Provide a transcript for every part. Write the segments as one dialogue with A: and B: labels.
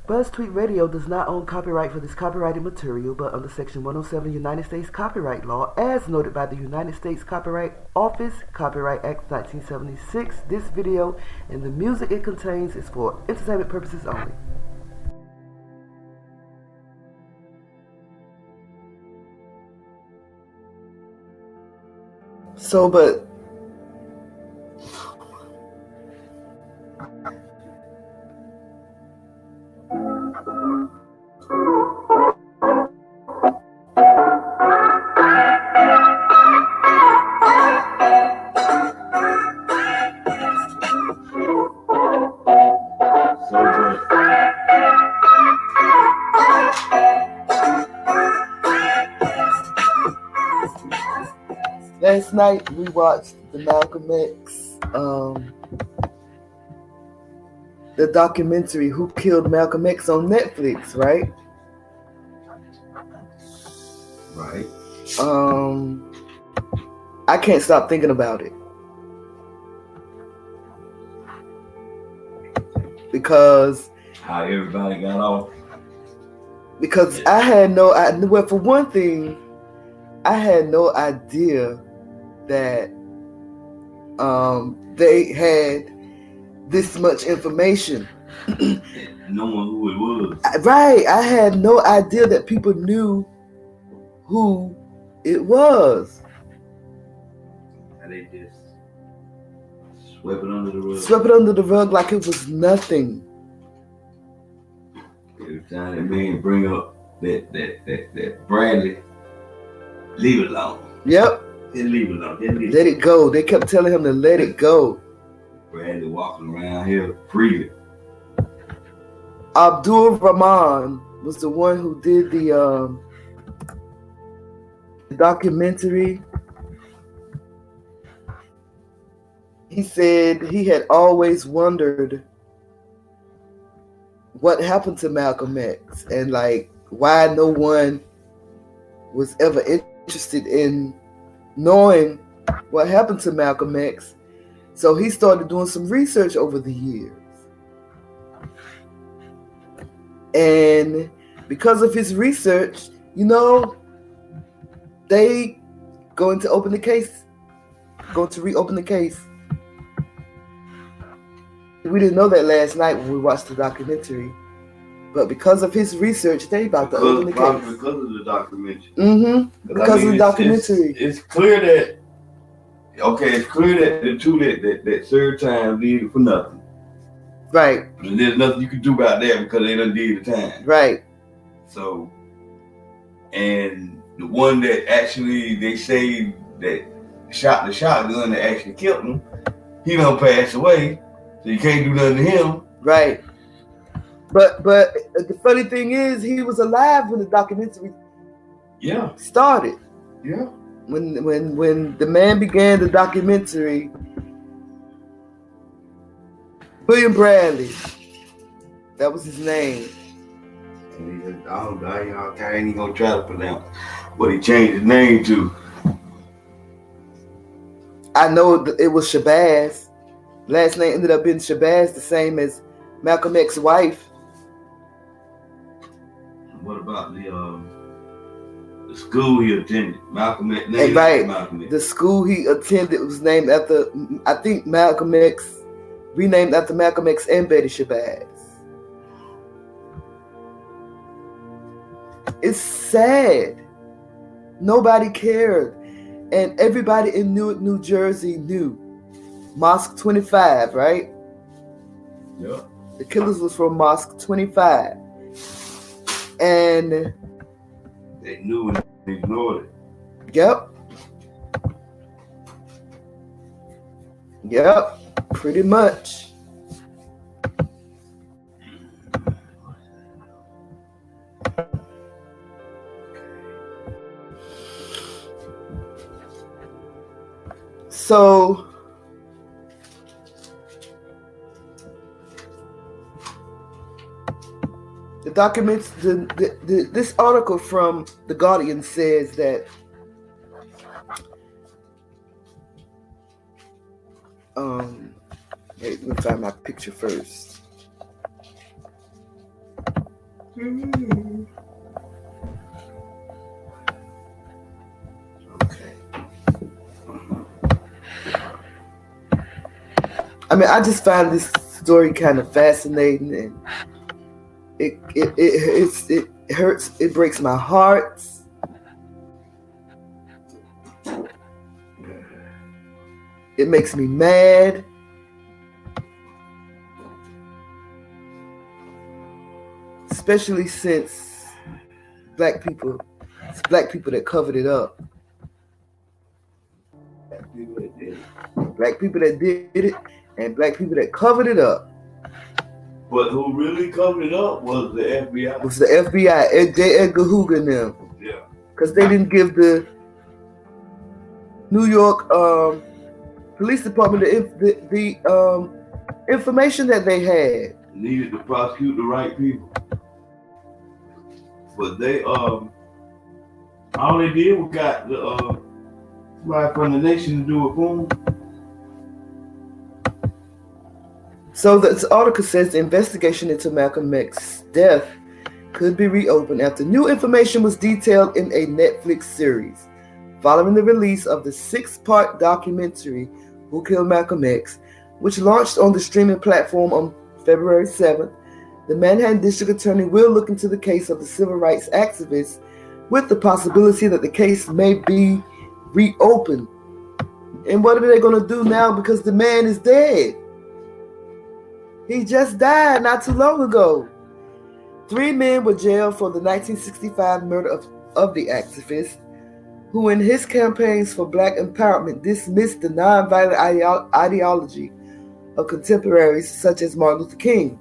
A: BuzzTweet Radio does not own copyright for this copyrighted material, but under Section 107 United States Copyright Law, as noted by the United States Copyright Office, Copyright Act 1976, this video and the music it contains is for entertainment purposes only. But last night we watched the Malcolm X, the documentary "Who Killed Malcolm X" on Netflix, right?
B: Right.
A: I can't stop thinking about it because
B: how everybody got off.
A: Because I had no idea. Well, for one thing, I had no idea that they had this much information.
B: Knowing who it was.
A: Right. I had no idea that people knew who it was.
B: And they just swept it under the rug.
A: Swept it under the rug like it was nothing.
B: Every time that man bring up that Bradley, leave it alone.
A: Yep.
B: Just leave it alone.
A: Let it go. They kept telling him to let it go.
B: Bradley walking around here freely.
A: Abdul Rahman was the one who did the documentary. He said he had always wondered what happened to Malcolm X and like why no one was ever interested in knowing what happened to Malcolm X. So he started doing some research over the years. And because of his research, they going to reopen the case. We didn't know that last night when we watched the documentary. But because of his research, they about to open the case.
B: Because of the documentary.
A: Mm-hmm. Because of the documentary.
B: It's clear that the two that served time did it for nothing.
A: Right.
B: And there's nothing you can do about that because they done did the time.
A: Right.
B: So, and the one that actually they say that shot the shotgun that actually killed him, he done passed away, so you can't do nothing to him.
A: Right. But the funny thing is, he was alive when the documentary started.
B: Yeah.
A: When the man began the documentary, William Bradley, that was his name.
B: And I ain't even gonna try to pronounce what he changed his name to.
A: I know it was Shabazz. Last name ended up being Shabazz, the same as Malcolm X's wife.
B: What about the school he attended? Malcolm X.
A: Right.
B: Malcolm X.
A: The school he attended was named after, I think, Malcolm X, renamed after Malcolm X and Betty Shabazz. It's sad. Nobody cared. And everybody in New Jersey knew. Mosque 25, right?
B: Yeah.
A: The killers was from Mosque 25. And
B: they knew and they ignored it.
A: Yep. Pretty much. So the documents, this article from The Guardian says that wait, let me find my picture first. Okay. I mean, I just find this story kind of fascinating, and it hurts. It breaks my heart. It makes me mad. Especially since black people that covered it up. Black people that did it, and black people that covered it up.
B: But who really covered it up was the FBI.
A: It was the FBI, J. Edgar Hoover and them.
B: Yeah.
A: Because they didn't give the New York police department the information that they had.
B: Needed to prosecute the right people. But they all they did was got the somebody from the nation to do it for them.
A: So this article says the investigation into Malcolm X's death could be reopened after new information was detailed in a Netflix series. Following the release of the 6-part documentary, Who Killed Malcolm X, which launched on the streaming platform on February 7th, the Manhattan District Attorney will look into the case of the civil rights activists with the possibility that the case may be reopened. And what are they going to do now because the man is dead? He just died not too long ago. 3 men were jailed for the 1965 murder of the activist, who in his campaigns for black empowerment dismissed the nonviolent ideology of contemporaries such as Martin Luther King.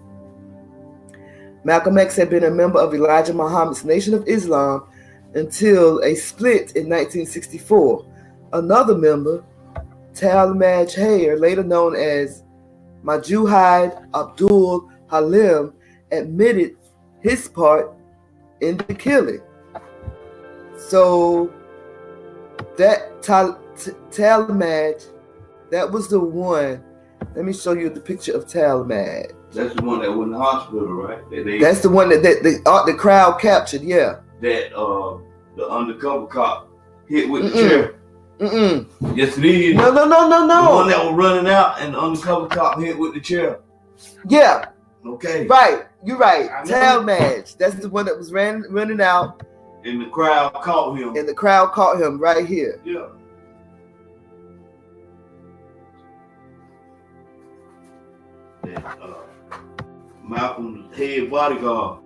A: Malcolm X had been a member of Elijah Muhammad's Nation of Islam until a split in 1964. Another member, Talmadge, later known as Mujahid Abdul Halim, admitted his part in the killing. So that Talmadge, that was the one. Let me show you the picture of Talmadge.
B: That's the one that was in the hospital, right?
A: That's the one that the crowd captured, yeah.
B: That the undercover cop hit with the chair. Yes, it is.
A: No.
B: The one that was running out and the undercover cop hit with the chair.
A: Yeah.
B: Okay.
A: Right. You're right. Talmadge. That's the one that was running out.
B: And the crowd caught him.
A: Right here.
B: Yeah. Malcolm's head bodyguard.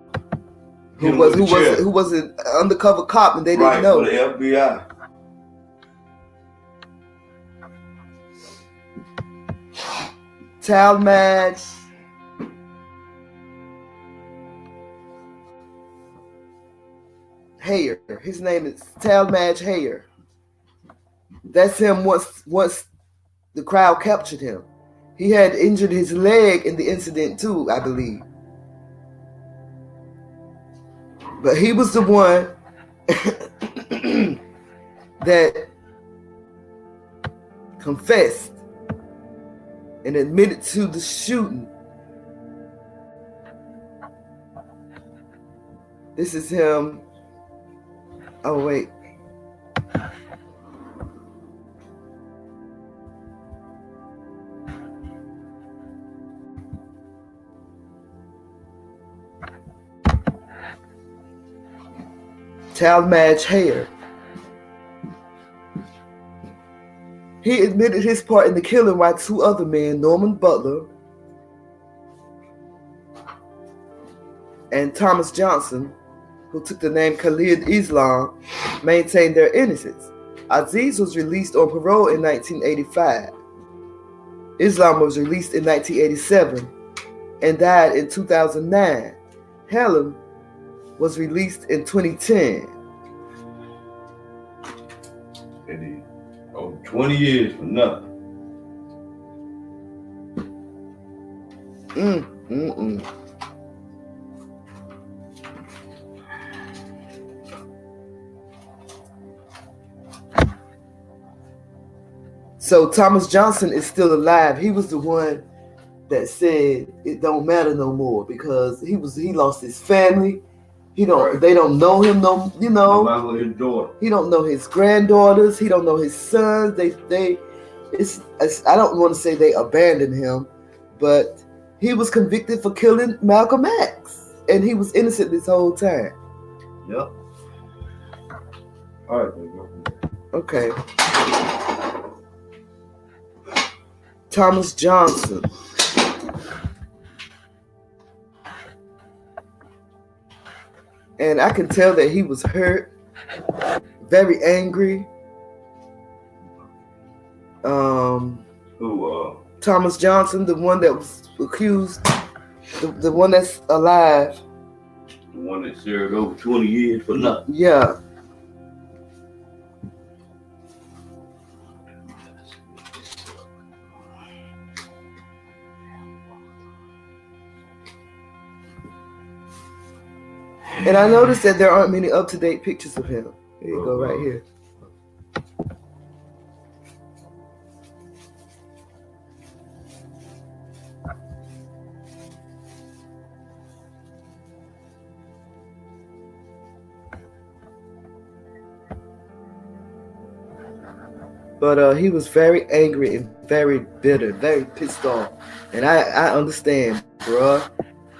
A: Who was an undercover cop and they didn't know.
B: For the FBI.
A: Talmadge. His name is Talmadge. That's him once the crowd captured him. He had injured his leg in the incident too, I believe. But he was the one that confessed and admitted to the shooting. This is him. Oh, wait. Talmadge. He admitted his part in the killing while 2 other men, Norman Butler and Thomas Johnson, who took the name Khalil Islam, maintained their innocence. Aziz was released on parole in 1985. Islam was released in 1987 and died in 2009. Halim was released in 2010.
B: 20 years for nothing.
A: So Thomas Johnson is still alive. He was the one that said it don't matter no more because he lost his family, He don't.
B: Right.
A: They don't know him. No, you know.
B: Nobody his daughter.
A: He don't know his granddaughters. He don't know his sons. It's I don't want to say they abandoned him, but he was convicted for killing Malcolm X, and he was innocent this whole time.
B: Yep. All right, baby.
A: Okay. Thomas Johnson. And I can tell that he was hurt, very angry. Thomas Johnson, the one that was accused, the one that's alive.
B: The one that served over 20 years for nothing.
A: Yeah. And I noticed that there aren't many up-to-date pictures of him. Here you go, right here. But he was very angry and very bitter, very pissed off. And I understand, bruh.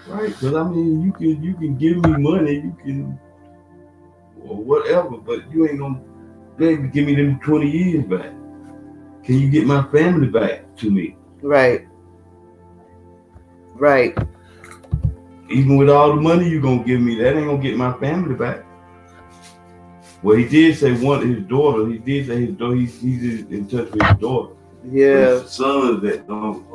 B: Right, because I mean, you can give me money, you can, or whatever, but you ain't gonna be able to give me them 20 years back. Can you get my family back to me?
A: Right. Right.
B: Even with all the money you gonna give me, that ain't gonna get my family back. Well, he did say his daughter. He did say his daughter. He's in touch with his daughter.
A: Yeah.
B: His son that don't.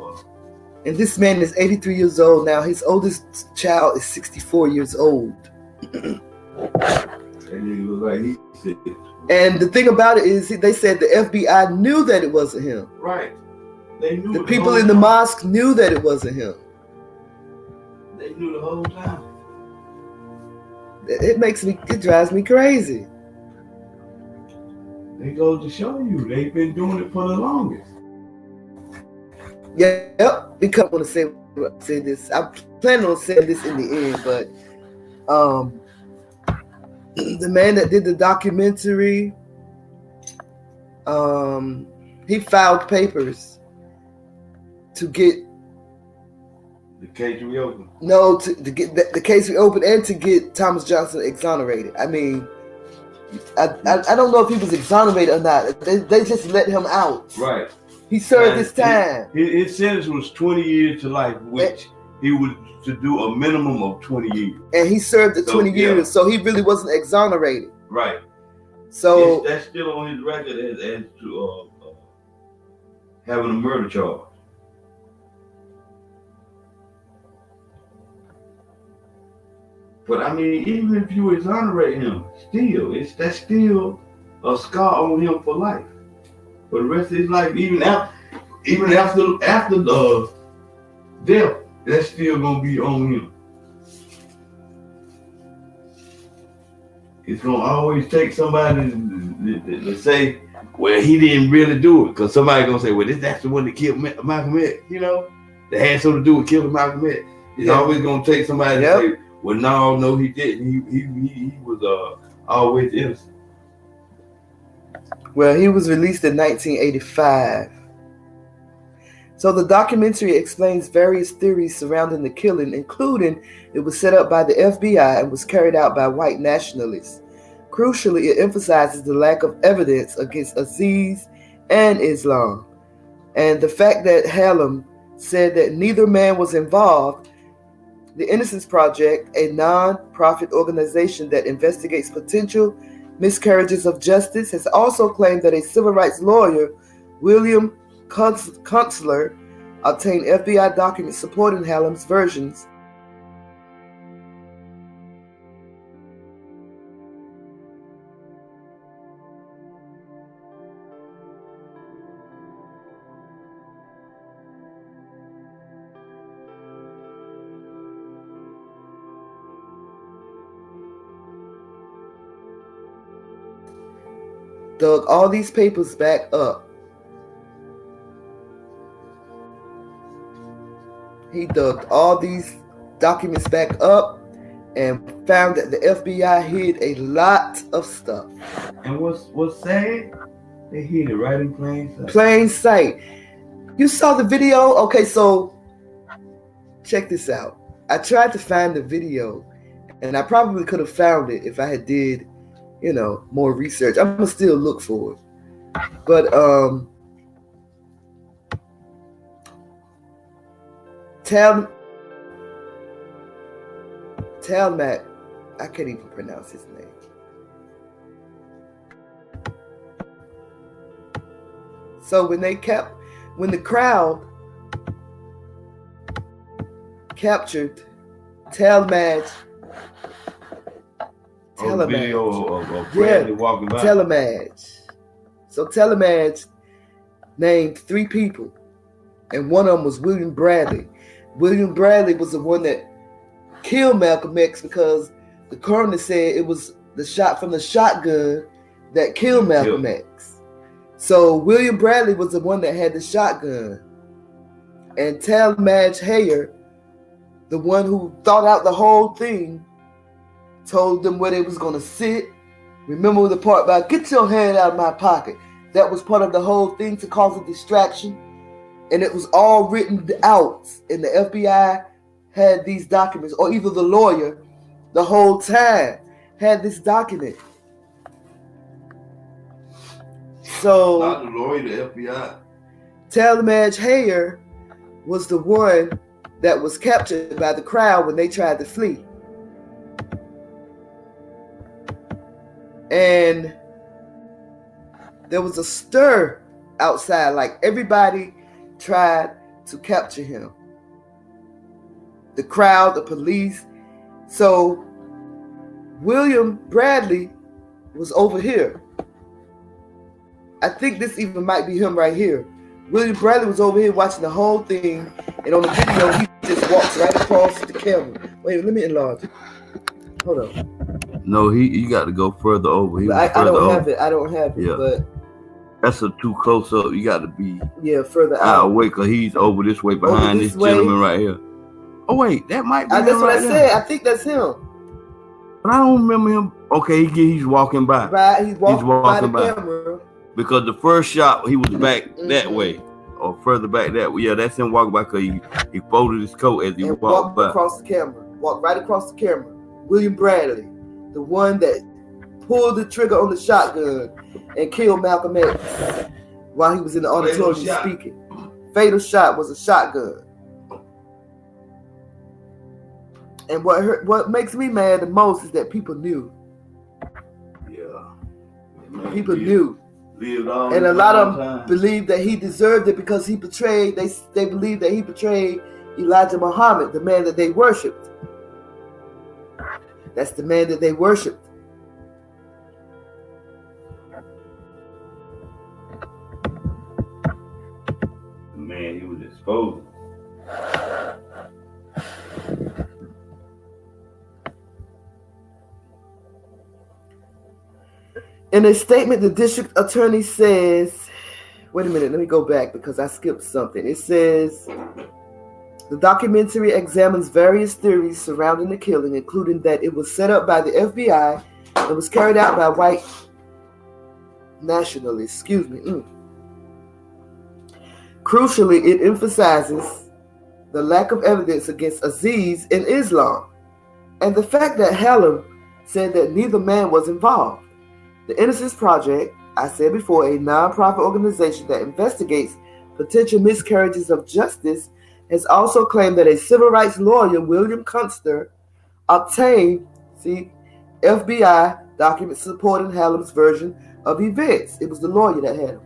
A: And this man is 83 years old now. His oldest child is 64 years old.
B: And it was like he said.
A: And the thing about it is, they said the FBI knew that it wasn't him.
B: Right. They knew.
A: The people in the mosque knew that it wasn't him.
B: They knew the whole time.
A: It drives me crazy.
B: They go to show you they've been doing it for the longest.
A: Yep. Because I want to say this. I'm planning on saying this in the end, but the man that did the documentary, he filed papers to get
B: the case reopened.
A: No, to get the case reopened and to get Thomas Johnson exonerated. I mean, I don't know if he was exonerated or not. They just let him out.
B: Right.
A: He served his time.
B: His sentence was 20 years to life, which he was to do a minimum of 20 years.
A: And he served the 20 years, so he really wasn't exonerated.
B: Right.
A: So
B: that's still on his record as to having a murder charge. But I mean, even if you exonerate him, that's still a scar on him for life. For the rest of his life, even after the death, that's still gonna be on him. It's gonna always take somebody to say, well, he didn't really do it, because somebody gonna say, well, that's the one that killed Malcolm X, that had something to do with killing Malcolm X. It's always gonna take somebody to say, well, no, he didn't. He was always innocent.
A: Well, he was released in 1985. So the documentary explains various theories surrounding the killing, including it was set up by the FBI and was carried out by white nationalists. Crucially, it emphasizes the lack of evidence against Aziz and Islam, and the fact that Halim said that neither man was involved. The Innocence Project, a non-profit organization that investigates potential miscarriages of justice, has also claimed that a civil rights lawyer, William Kunstler, obtained FBI documents supporting Halim's versions. Dug all these papers back up. He dug all these documents back up and found that the FBI hid a lot of stuff.
B: And what's sad? They hid it right in plain sight.
A: Plain sight. You saw the video? Okay, so check this out. I tried to find the video, and I probably could have found it if I had did, more research. I'm gonna still look for it. But Talmadge, I can't even pronounce his name. So when the crowd captured Talmadge.
B: Video of Bradley walking by.
A: Talmadge. So Talmadge named 3 people, and one of them was William Bradley. William Bradley was the one that killed Malcolm X because the coroner said it was the shot from the shotgun that killed Malcolm X. So William Bradley was the one that had the shotgun. And Talmadge Hayer, the one who thought out the whole thing, told them where they was going to sit. Remember the part about, get your hand out of my pocket? That was part of the whole thing to cause a distraction. And it was all written out. And the FBI had these documents, or either the lawyer the whole time had this document. So
B: not the lawyer, the FBI.
A: Talmadge Hayer was the one that was captured by the crowd when they tried to flee. And there was a stir outside, like everybody tried to capture him. The crowd, the police. So William Bradley was over here. I think this even might be him right here. William Bradley was over here watching the whole thing, and on the video, he just walks right across the camera. Wait, let me enlarge it. Hold on.
B: No, you got to go further over.
A: I don't have it. I don't have it. Yeah. But
B: that's a too close up. You got to be
A: further out.
B: Away, because he's over this way behind this gentleman right here. Oh wait, that might be.
A: That's what I said. I think that's him.
B: But I don't remember him. Okay, he's walking by.
A: Right, he's walking by the camera.
B: Because the first shot, he was back that way, or further back that way. Yeah, that's him walking by, because he folded his coat as he walked by.
A: Across the camera. Walked right across the camera. William Bradley, the one that pulled the trigger on the shotgun and killed Malcolm X while he was in the auditorium speaking. Fatal shot was a shotgun. And what makes me mad the most is that people knew.
B: Yeah.
A: People knew. And a lot of them believed that he deserved it because he betrayed, they believed that he betrayed Elijah Muhammad, the man that they worshipped. That's the man that they worshipped.
B: The man he was exposed.
A: In a statement, the district attorney says, wait a minute, let me go back because I skipped something. It says, the documentary examines various theories surrounding the killing, including that it was set up by the FBI and was carried out by white nationalists. Crucially, it emphasizes the lack of evidence against Aziz in Islam and the fact that Halim said that neither man was involved. The Innocence Project, I said before, a non-profit organization that investigates potential miscarriages of justice, has also claimed that a civil rights lawyer, William Kunster, obtained FBI documents supporting Halim's version of events. It was the lawyer that had him.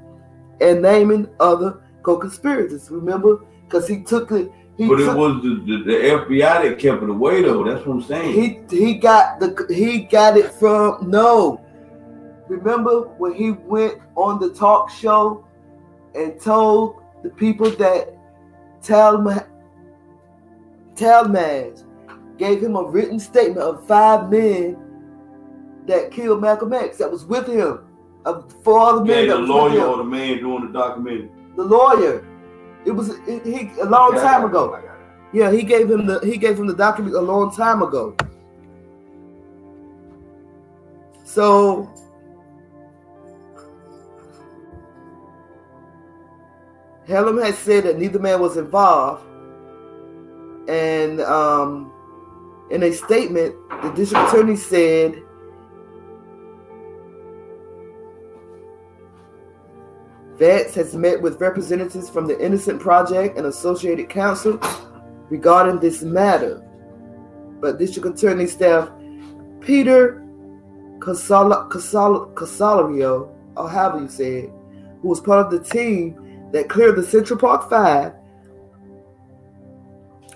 A: And naming other co-conspirators, remember? Because he took it.
B: It was the FBI that kept it away, though. That's what I'm saying.
A: He got it from, no. Remember when he went on the talk show and told the people that Talmadge gave him a written statement of 5 men that killed Malcolm X that was with him, of 4 other men that was with him.
B: The lawyer or the man doing the documentary?
A: The lawyer. It was a long time ago. Yeah, he gave him the document a long time ago. So Halim had said that neither man was involved, and in a statement, the district attorney said Vance has met with representatives from the Innocent Project and Associated Counsel regarding this matter. But District Attorney staff Peter Casalario, or however you say it, who was part of the team that cleared the Central Park 5,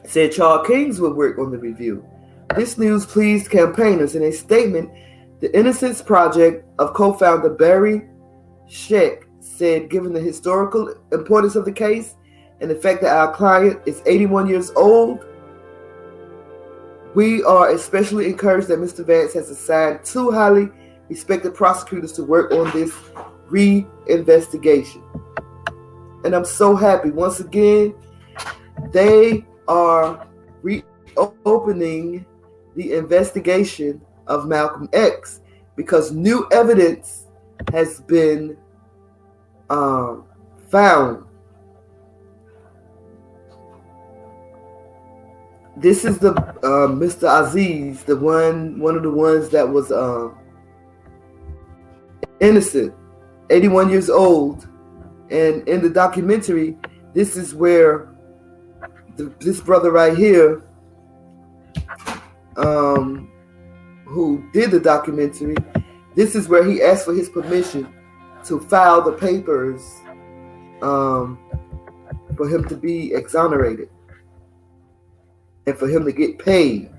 A: said Charles Kings would work on the review. This news pleased campaigners. In a statement, the Innocence Project of co-founder Barry Scheck said, given the historical importance of the case and the fact that our client is 81 years old, we are especially encouraged that Mr. Vance has assigned 2 highly respected prosecutors to work on this re-investigation. And I'm so happy. Once again, they are reopening the investigation of Malcolm X because new evidence has been found. This is the Mr. Aziz, the one of the ones that was innocent, 81 years old, and in the documentary, this is where this brother right here, who did the documentary, this is where he asked for his permission to file the papers for him to be exonerated and for him to get paid.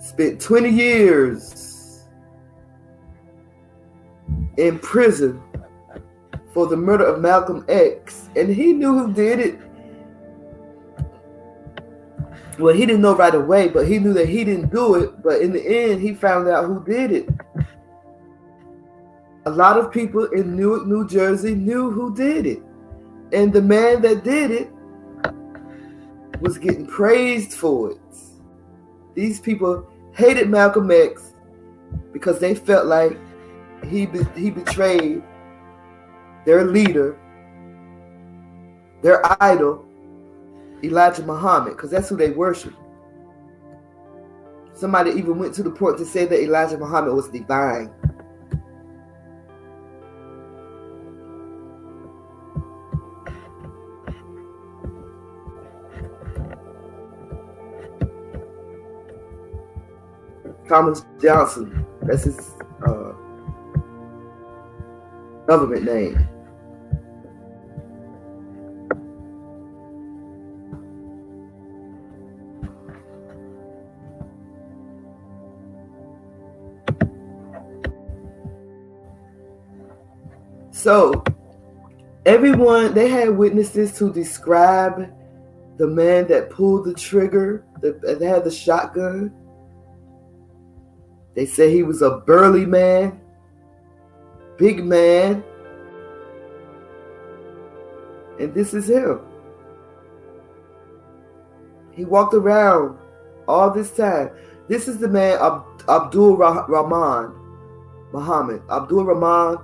A: Spent 20 years in prison for the murder of Malcolm X, and he knew who did it. Well, he didn't know right away, but he knew that he didn't do it. But in the end, he found out who did it. A lot of people in Newark, New Jersey knew who did it. And the man that did it was getting praised for it. These people hated Malcolm X because they felt like he betrayed their leader, their idol, Elijah Muhammad, because that's who they worship. Somebody even went to the point to say that Elijah Muhammad was divine. Thomas Johnson, that's his government name. So, everyone, they had witnesses to describe the man that pulled the trigger, that had the shotgun. They say he was a burly man, big man, and this is him. He walked around all this time. This is the man, Abdul Rahman Muhammad. Abdul Rahman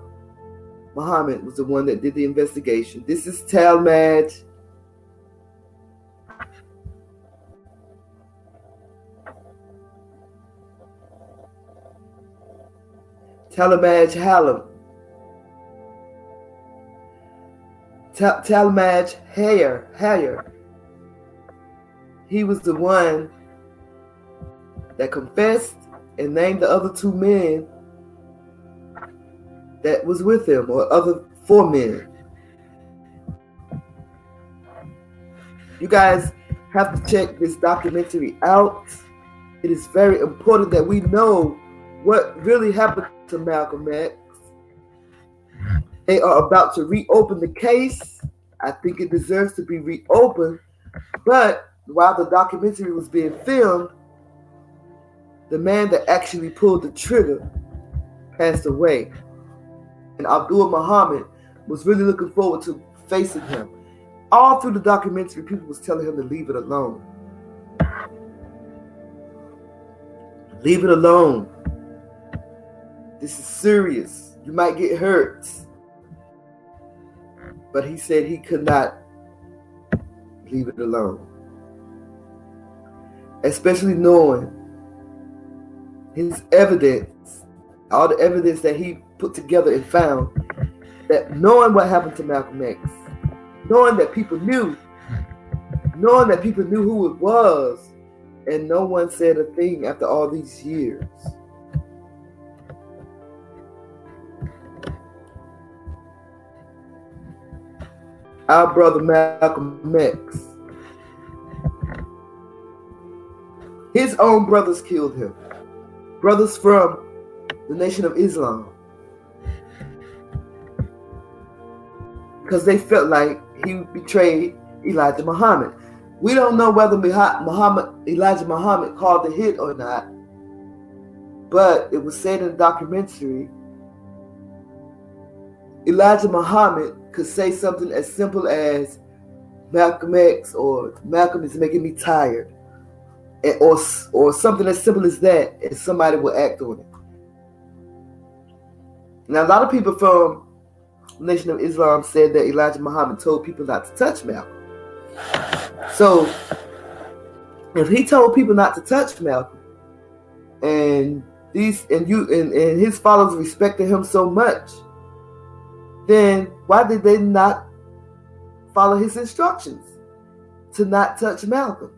A: Muhammad was the one that did the investigation. This is Talmadge. Talmadge Halim. Talmadge Hayer. He was the one that confessed and named the other 2 men that was with him, or other 4 men. You guys have to check this documentary out. It is very important that we know what really happened to Malcolm X. They are about to reopen the case. I think it deserves to be reopened. But while the documentary was being filmed, the man that actually pulled the trigger passed away. And Abdul Muhammad was really looking forward to facing him. All through the documentary, people was telling him to leave it alone. Leave it alone. This is serious. You might get hurt. But he said he could not leave it alone. Especially knowing his evidence, all the evidence that he put together and found, that knowing what happened to Malcolm X, knowing that people knew who it was, and no one said a thing after all these years. Our brother Malcolm X, his own brothers killed him. Brothers from the Nation of Islam. Because they felt like he betrayed Elijah Muhammad. We don't know whether Elijah Muhammad called the hit or not, but it was said in the documentary, Elijah Muhammad could say something as simple as Malcolm X or Malcolm is making me tired, or something as simple as that, and somebody will act on it. Now, a lot of people from the Nation of Islam said that Elijah Muhammad told people not to touch Malcolm. So, if he told people not to touch Malcolm, and his followers respected him so much, then why did they not follow his instructions to not touch Malcolm?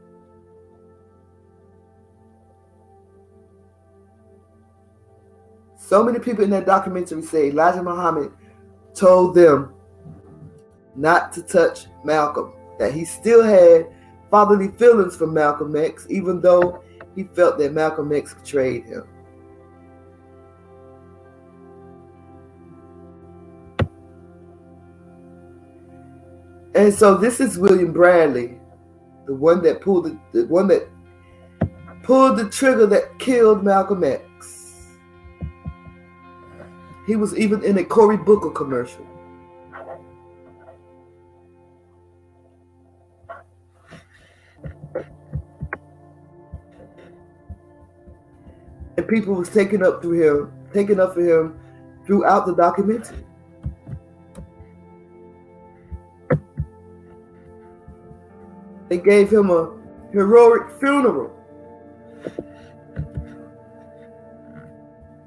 A: So many people in that documentary say Elijah Muhammad told them not to touch Malcolm, that he still had fatherly feelings for Malcolm X, even though he felt that Malcolm X betrayed him. And so this is William Bradley, the one that pulled the trigger that killed Malcolm X. He was even in a Cory Booker commercial. And people was taking up for him throughout the documentary. They gave him a heroic funeral.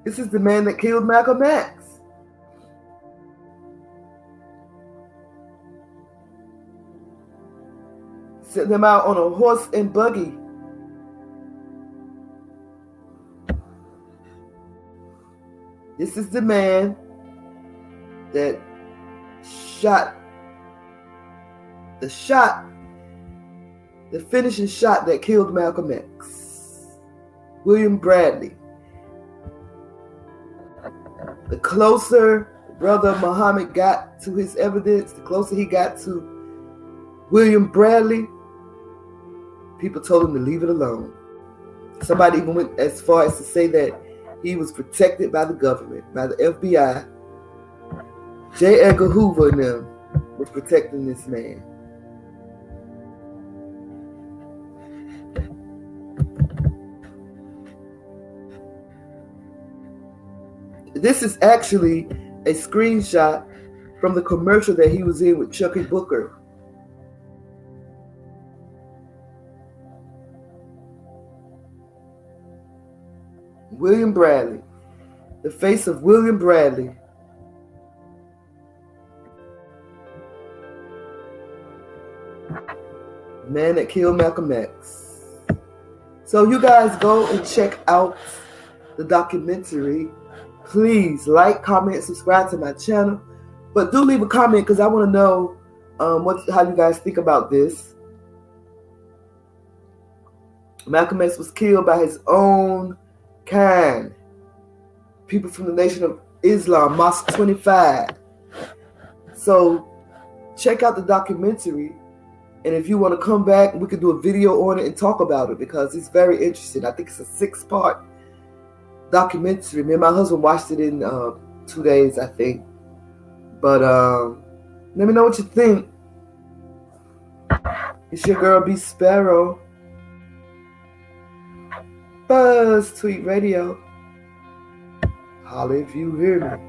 A: This is the man that killed Malcolm X. Sent them out on a horse and buggy. This is the man that shot the finishing shot that killed Malcolm X. William Bradley. The closer brother Muhammad got to his evidence, the closer he got to William Bradley, people told him to leave it alone. Somebody even went as far as to say that he was protected by the government, by the FBI. J. Edgar Hoover and them was protecting this man. This is actually a screenshot from the commercial that he was in with Chucky Booker. William Bradley, the face of William Bradley. The man that killed Malcolm X. So you guys go and check out the documentary. Please like, comment, subscribe to my channel. But do leave a comment because I want to know how you guys think about this. Malcolm X was killed by his own kind. People from the Nation of Islam, Mosque 25. So check out the documentary. And if you want to come back, we could do a video on it and talk about it because it's very interesting. I think it's a 6-part documentary. Me and my husband watched it in 2 days, I think. But let me know what you think. It's your girl B Sparrow. Buzz Tweet Radio. Holla if you hear me.